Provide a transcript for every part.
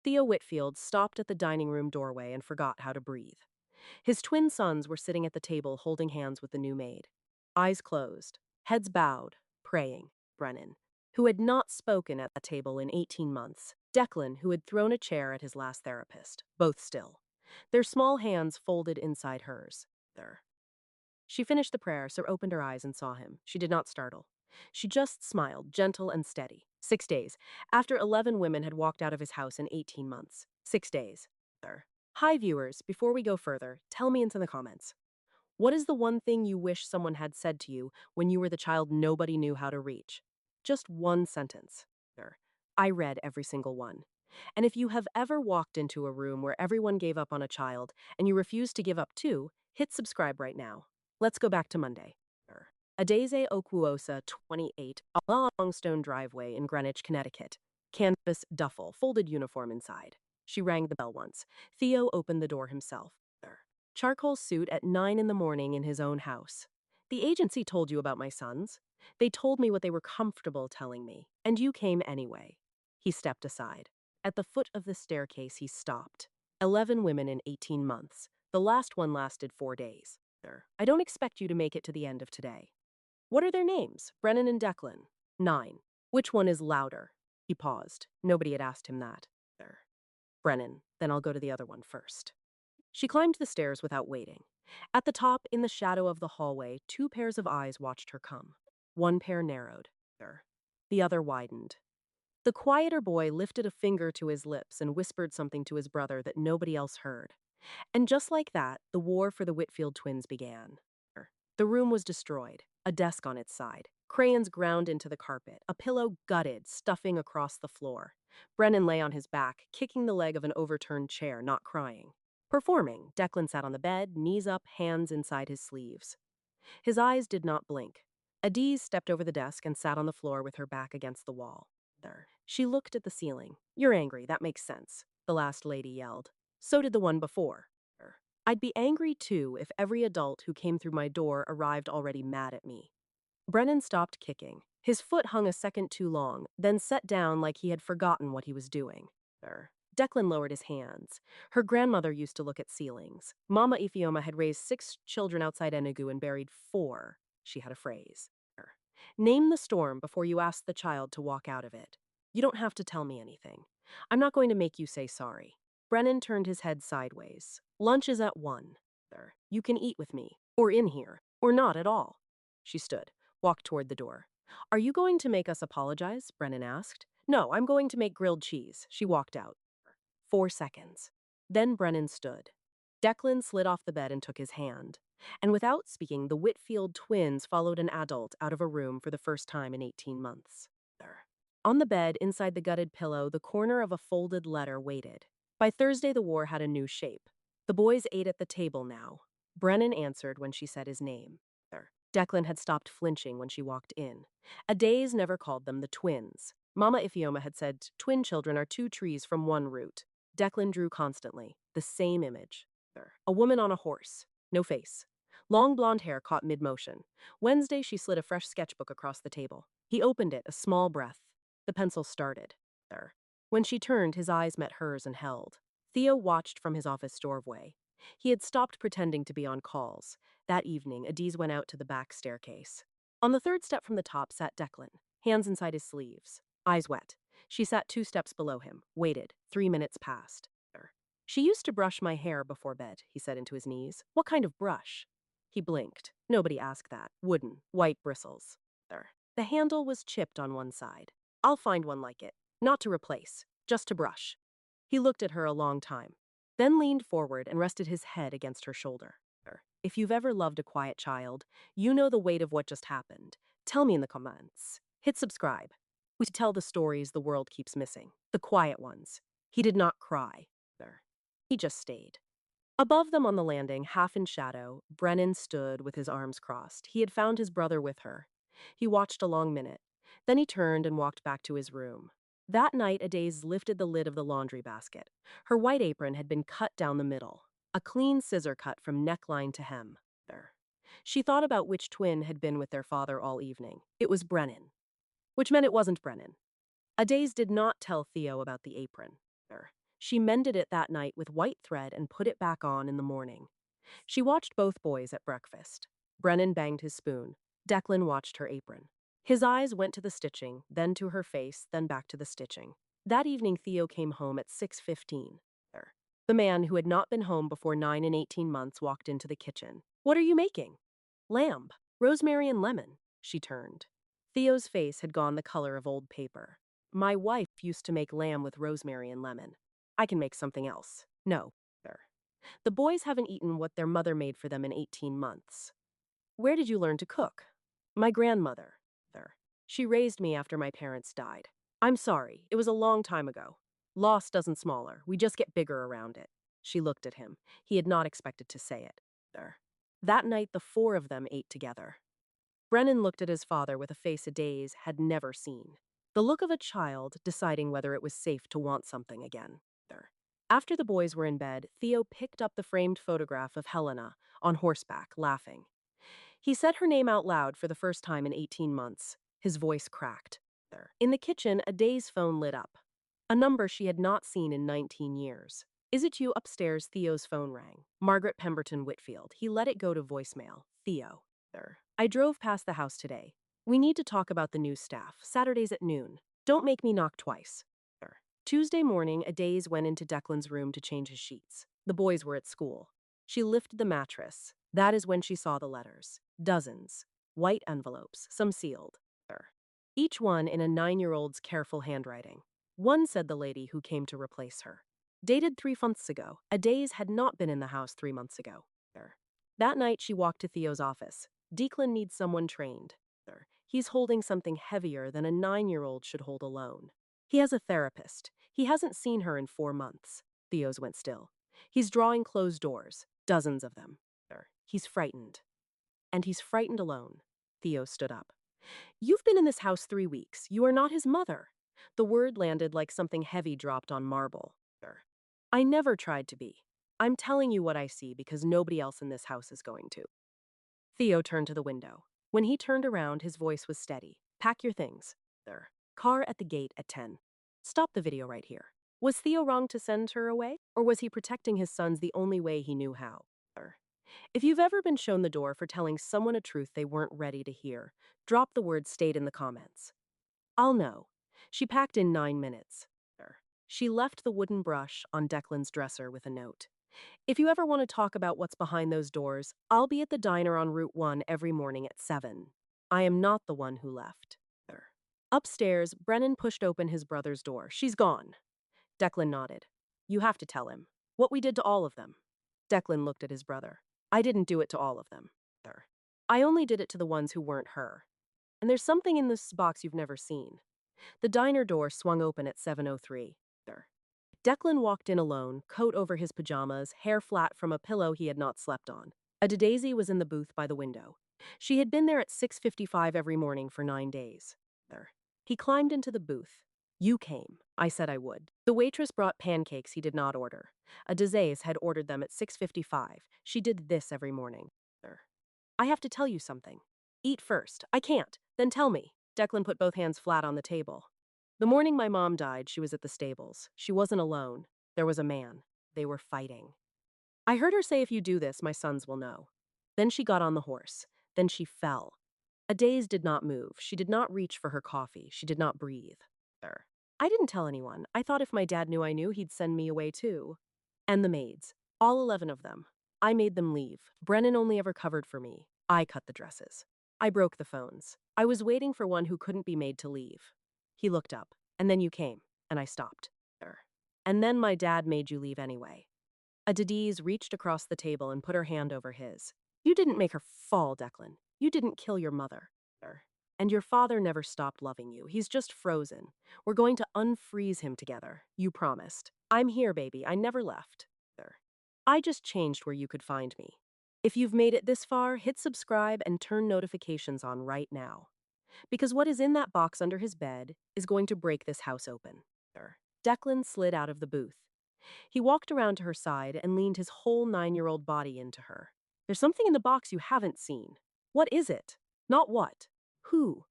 Theo Whitfield stopped at the dining room doorway and forgot how to breathe. His twin sons were sitting at the table holding hands with the new maid. Eyes closed, heads bowed, praying. Brennan, who had not spoken at the table in 18 months. Declan, who had thrown a chair at his last therapist, both still. Their small hands folded inside hers. There. She finished the prayer, so opened her eyes and saw him. She did not startle. She just smiled, gentle and steady. 6 days, after 11 women had walked out of his house in 18 months. 6 days. There. Hi, viewers. Before we go further, tell me into the comments. What is the one thing you wish someone had said to you when you were the child nobody knew how to reach? Just one sentence. There. I read every single one. And if you have ever walked into a room where everyone gave up on a child and you refuse to give up too, hit subscribe right now. Let's go back to Monday. Adaeze Okwuosa, 28, a long stone driveway in Greenwich, Connecticut. Canvas duffel, folded uniform inside. She rang the bell once. Theo opened the door himself. Charcoal suit at 9 in the morning in his own house. The agency told you about my sons. They told me what they were comfortable telling me, and you came anyway. He stepped aside. At the foot of the staircase, he stopped. 11 women in 18 months. The last one lasted 4 days. I don't expect you to make it to the end of today. What are their names? Brennan and Declan. 9. Which one is louder? He paused. Nobody had asked him that. Brennan. Then I'll go to the other one first. She climbed the stairs without waiting. At the top, in the shadow of the hallway, 2 pairs of eyes watched her come. One pair narrowed. The other widened. The quieter boy lifted a finger to his lips and whispered something to his brother that nobody else heard. And just like that, the war for the Whitfield twins began. The room was destroyed, a desk on its side, crayons ground into the carpet, a pillow gutted, stuffing across the floor. Brennan lay on his back, kicking the leg of an overturned chair, not crying. Performing, Declan sat on the bed, knees up, hands inside his sleeves. His eyes did not blink. Adaeze stepped over the desk and sat on the floor with her back against the wall. She looked at the ceiling. You're angry, that makes sense, the last lady yelled. So did the one before. I'd be angry too if every adult who came through my door arrived already mad at me. Brennan stopped kicking. His foot hung a second too long, then set down like he had forgotten what he was doing. Declan lowered his hands. Her grandmother used to look at ceilings. Mama Ifeoma had raised 6 children outside Enugu and buried 4. She had a phrase. Name the storm before you ask the child to walk out of it. You don't have to tell me anything. I'm not going to make you say sorry. Brennan turned his head sideways. Lunch is at 1. You can eat with me, or in here, or not at all. She stood, walked toward the door. Are you going to make us apologize? Brennan asked. No, I'm going to make grilled cheese. She walked out. 4 seconds. Then Brennan stood. Declan slid off the bed and took his hand. And without speaking, the Whitfield twins followed an adult out of a room for the first time in 18 months. On the bed, inside the gutted pillow, the corner of a folded letter waited. By Thursday, the war had a new shape. The boys ate at the table now. Brennan answered when she said his name. Declan had stopped flinching when she walked in. Adaeze never called them the twins. Mama Ifeoma had said, twin children are 2 trees from one root. Declan drew constantly, the same image. A woman on a horse, no face. Long blonde hair caught mid-motion. Wednesday, she slid a fresh sketchbook across the table. He opened it, a small breath. The pencil started. When she turned, his eyes met hers and held. Theo watched from his office doorway. He had stopped pretending to be on calls. That evening, Adaeze went out to the back staircase. On the 3rd step from the top sat Declan, hands inside his sleeves, eyes wet. She sat 2 steps below him, waited. 3 minutes passed. She used to brush my hair before bed, he said into his knees. What kind of brush? He blinked. Nobody asked that. Wooden, white bristles. The handle was chipped on one side. I'll find one like it. Not to replace, just to brush. He looked at her a long time, then leaned forward and rested his head against her shoulder. If you've ever loved a quiet child, you know the weight of what just happened. Tell me in the comments. Hit subscribe. We tell the stories the world keeps missing, the quiet ones. He did not cry. He just stayed. Above them on the landing, half in shadow, Brennan stood with his arms crossed. He had found his brother with her. He watched a long minute. Then he turned and walked back to his room. That night, Adaeze lifted the lid of the laundry basket. Her white apron had been cut down the middle, a clean scissor cut from neckline to hem. She thought about which twin had been with their father all evening. It was Brennan, which meant it wasn't Brennan. Adaeze did not tell Theo about the apron. She mended it that night with white thread and put it back on in the morning. She watched both boys at breakfast. Brennan banged his spoon. Declan watched her apron. His eyes went to the stitching, then to her face, then back to the stitching. That evening, Theo came home at 6:15. The man who had not been home before 9 and 18 months walked into the kitchen. "What are you making?" "Lamb. Rosemary and lemon." She turned. Theo's face had gone the color of old paper. "My wife used to make lamb with rosemary and lemon. I can make something else." "No, sir. The boys haven't eaten what their mother made for them in 18 months. "Where did you learn to cook?" "My grandmother, sir. She raised me after my parents died." "I'm sorry, it was a long time ago. Loss doesn't smaller, we just get bigger around it." She looked at him. He had not expected to say it, sir. That night, the four of them ate together. Brennan looked at his father with a face Adaeze had never seen. The look of a child deciding whether it was safe to want something again. After the boys were in bed, Theo picked up the framed photograph of Helena, on horseback, laughing. He said her name out loud for the first time in 18 months. His voice cracked. In the kitchen, Adaeze's phone lit up. A number she had not seen in 19 years. "Is it you upstairs?" Theo's phone rang. Margaret Pemberton Whitfield. He let it go to voicemail. "Theo. I drove past the house today. We need to talk about the new staff. Saturdays at noon. Don't make me knock twice." Tuesday morning, Adaeze went into Declan's room to change his sheets. The boys were at school. She lifted the mattress. That is when she saw the letters. Dozens. White envelopes, some sealed. Each one in a 9-year-old's careful handwriting. One said the lady who came to replace her. Dated 3 months ago. Adaeze had not been in the house 3 months ago. That night, she walked to Theo's office. "Declan needs someone trained. He's holding something heavier than a 9-year-old should hold alone. He has a therapist. He hasn't seen her in 4 months." Theo's went still. "He's drawing closed doors. Dozens of them. He's frightened. And he's frightened alone." Theo stood up. "You've been in this house 3 weeks. You are not his mother." The word landed like something heavy dropped on marble. "I never tried to be. I'm telling you what I see because nobody else in this house is going to." Theo turned to the window. When he turned around, his voice was steady. "Pack your things. Car at the gate at 10. Stop the video right here." Was Theo wrong to send her away? Or was he protecting his sons the only way he knew how? If you've ever been shown the door for telling someone a truth they weren't ready to hear, drop the word "stayed" in the comments. I'll know. She packed in 9 minutes. She left the wooden brush on Declan's dresser with a note. "If you ever want to talk about what's behind those doors, I'll be at the diner on Route 1 every morning at 7. I am not the one who left." Upstairs, Brennan pushed open his brother's door. "She's gone." Declan nodded. "You have to tell him. What we did to all of them." Declan looked at his brother. "I didn't do it to all of them. I only did it to the ones who weren't her. And there's something in this box you've never seen." The diner door swung open at 7:03. Declan walked in alone, coat over his pajamas, hair flat from a pillow he had not slept on. Adaeze was in the booth by the window. She had been there at 6:55 every morning for 9 days. He climbed into the booth. "You came. I said I would." The waitress brought pancakes he did not order. Adaeze had ordered them at 6:55. She did this every morning. "I have to tell you something." "Eat first." "I can't." "Then tell me." Declan put both hands flat on the table. "The morning my mom died, she was at the stables. She wasn't alone. There was a man. They were fighting. I heard her say, 'If you do this, my sons will know.' Then she got on the horse. Then she fell." Adaeze did not move. She did not reach for her coffee. She did not breathe. "I didn't tell anyone. I thought if my dad knew I knew, he'd send me away too. And the maids. All 11 of them. I made them leave. Brennan only ever covered for me. I cut the dresses. I broke the phones. I was waiting for one who couldn't be made to leave." He looked up. "And then you came. And I stopped. And then my dad made you leave anyway." Adaeze reached across the table and put her hand over his. "You didn't make her fall, Declan. You didn't kill your mother. And your father never stopped loving you. He's just frozen. We're going to unfreeze him together. You promised. I'm here, baby. I never left. I just changed where you could find me. If you've made it this far, hit subscribe and turn notifications on right now. Because what is in that box under his bed is going to break this house open." Declan slid out of the booth. He walked around to her side and leaned his whole 9-year-old body into her. "There's something in the box you haven't seen. What is it? Not what. Who?"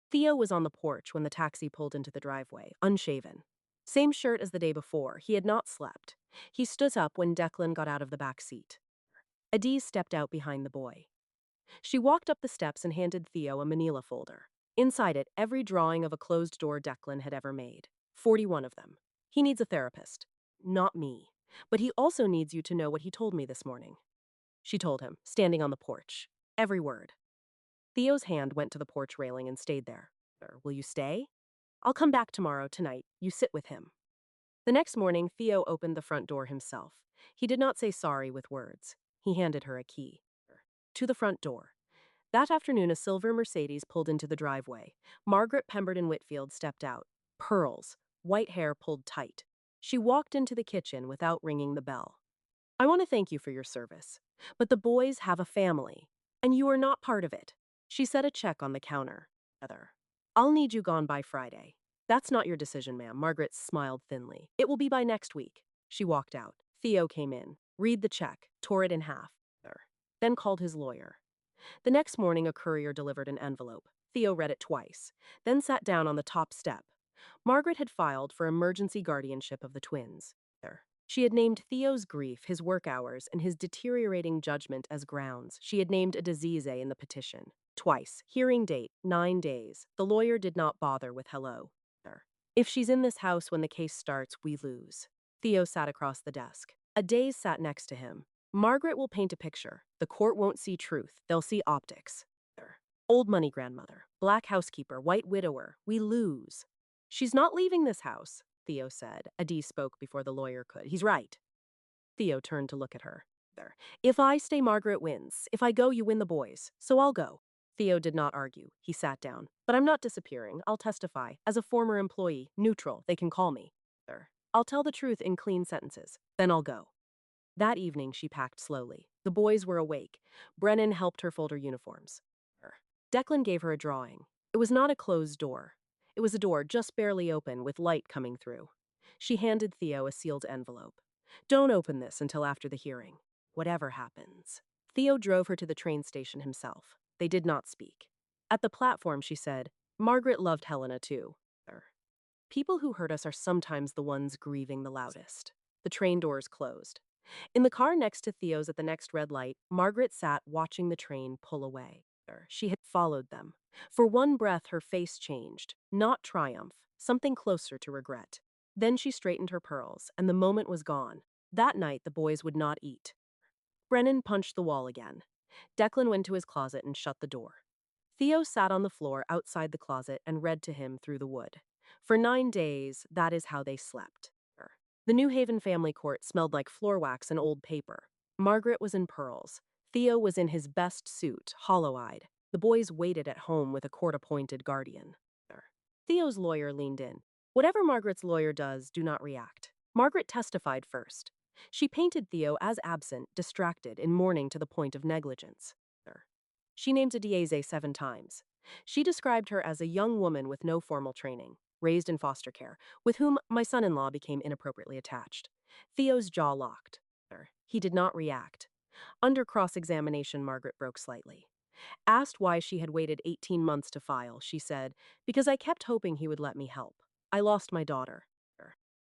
Theo was on the porch when the taxi pulled into the driveway, unshaven. Same shirt as the day before. He had not slept. He stood up when Declan got out of the back seat. Adaeze stepped out behind the boy. She walked up the steps and handed Theo a manila folder. Inside it, every drawing of a closed door Declan had ever made. 41 of them. He needs a therapist. Not me. But he also needs you to know what he told me this morning. She told him, standing on the porch. Every word. Theo's hand went to the porch railing and stayed there. Will you stay? I'll come back tomorrow, tonight. You sit with him. The next morning, Theo opened the front door himself. He did not say sorry with words. He handed her a key. To the front door. That afternoon, a silver Mercedes pulled into the driveway. Margaret Pemberton Whitfield stepped out. Pearls, white hair pulled tight. She walked into the kitchen without ringing the bell. I want to thank you for your service, but the boys have a family, and you are not part of it. She set a check on the counter. I'll need you gone by Friday. That's not your decision, ma'am. Margaret smiled thinly. It will be by next week. She walked out. Theo came in, read the check, tore it in half, then called his lawyer. The next morning, a courier delivered an envelope. Theo read it twice, then sat down on the top step. Margaret had filed for emergency guardianship of the twins. She had named Theo's grief, his work hours, and his deteriorating judgment as grounds. She had named Adaeze in the petition. Twice. Hearing date, 9 days. The lawyer did not bother with hello. If she's in this house when the case starts, we lose. Theo sat across the desk. Adaeze sat next to him. Margaret will paint a picture. The court won't see truth. They'll see optics. Old money grandmother, black housekeeper, white widower. We lose. She's not leaving this house, Theo said. Adaeze spoke before the lawyer could. He's right. Theo turned to look at her. If I stay, Margaret wins. If I go, you win the boys. So I'll go. Theo did not argue. He sat down. But I'm not disappearing. I'll testify. As a former employee, neutral, they can call me. I'll tell the truth in clean sentences. Then I'll go. That evening, she packed slowly. The boys were awake. Brennan helped her fold her uniforms. Declan gave her a drawing. It was not a closed door. It was a door just barely open with light coming through. She handed Theo a sealed envelope. Don't open this until after the hearing. Whatever happens. Theo drove her to the train station himself. They did not speak. At the platform, she said, Margaret loved Helena too. People who hurt us are sometimes the ones grieving the loudest. The train doors closed. In the car next to Theo's at the next red light, Margaret sat watching the train pull away. She had followed them. For one breath, her face changed. Not triumph, something closer to regret. Then she straightened her pearls, and the moment was gone. That night, the boys would not eat. Brennan punched the wall again. Declan went to his closet and shut the door. Theo sat on the floor outside the closet and read to him through the wood. For 9 days, that is how they slept. The New Haven family court smelled like floor wax and old paper. Margaret was in pearls. Theo was in his best suit, hollow-eyed. The boys waited at home with a court-appointed guardian. Theo's lawyer leaned in. Whatever Margaret's lawyer does, do not react. Margaret testified first. She painted Theo as absent, distracted, in mourning to the point of negligence. She named Adaeze 7 times. She described her as a young woman with no formal training, raised in foster care, with whom my son-in-law became inappropriately attached. Theo's jaw locked. He did not react. Under cross-examination, Margaret broke slightly. Asked why she had waited 18 months to file, she said, because I kept hoping he would let me help. I lost my daughter.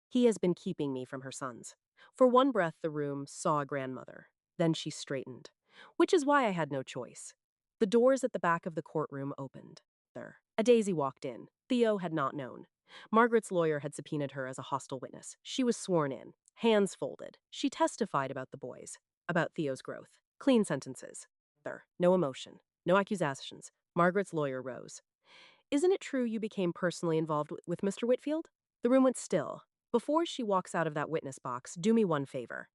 He has been keeping me from her sons. For one breath, the room saw a grandmother. Then she straightened. Which is why I had no choice. The doors at the back of the courtroom opened. Adaeze walked in. Theo had not known. Margaret's lawyer had subpoenaed her as a hostile witness. She was sworn in, hands folded. She testified about the boys, about Theo's growth. Clean sentences. No emotion, no accusations. Margaret's lawyer rose. Isn't it true you became personally involved with Mr. Whitfield? The room went still. Before she walks out of that witness box, do me one favor.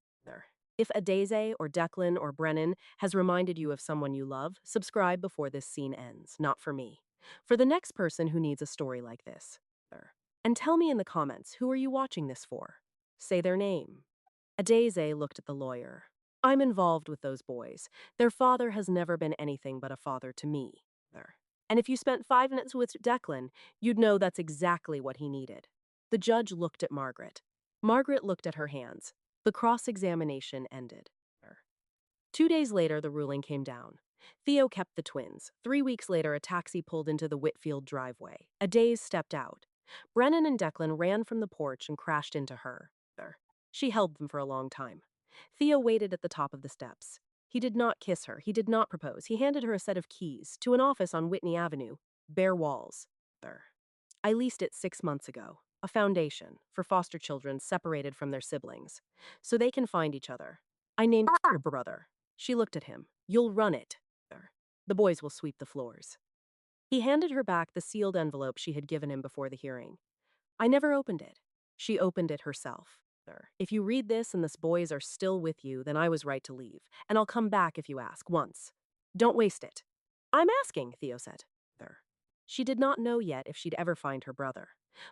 If Adaeze or Declan or Brennan has reminded you of someone you love, subscribe before this scene ends, not for me. For the next person who needs a story like this. And tell me in the comments, who are you watching this for? Say their name. Adaeze looked at the lawyer. I'm involved with those boys. Their father has never been anything but a father to me. And if you spent 5 minutes with Declan, you'd know that's exactly what he needed. The judge looked at Margaret. Margaret looked at her hands. The cross-examination ended. 2 days later, the ruling came down. Theo kept the twins. 3 weeks later, a taxi pulled into the Whitfield driveway. Adaeze stepped out. Brennan and Declan ran from the porch and crashed into her. She held them for a long time. Theo waited at the top of the steps. He did not kiss her. He did not propose. He handed her a set of keys to an office on Whitney Avenue. Bare walls. I leased it 6 months ago. A foundation for foster children separated from their siblings, so they can find each other. I named her brother. She looked at him. You'll run it. The boys will sweep the floors. He handed her back the sealed envelope she had given him before the hearing. I never opened it. She opened it herself. If you read this and the boys are still with you, then I was right to leave, and I'll come back if you ask once. Don't waste it. I'm asking, Theo said. She did not know yet if she'd ever find her brother.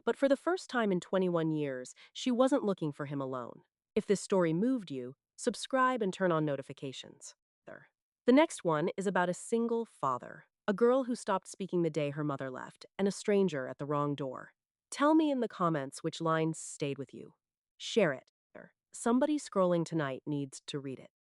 But for the first time in 21 years, she wasn't looking for him alone. If this story moved you, subscribe and turn on notifications. The next one is about a single father, a girl who stopped speaking the day her mother left, and a stranger at the wrong door. Tell me in the comments which lines stayed with you. Share it. Somebody scrolling tonight needs to read it.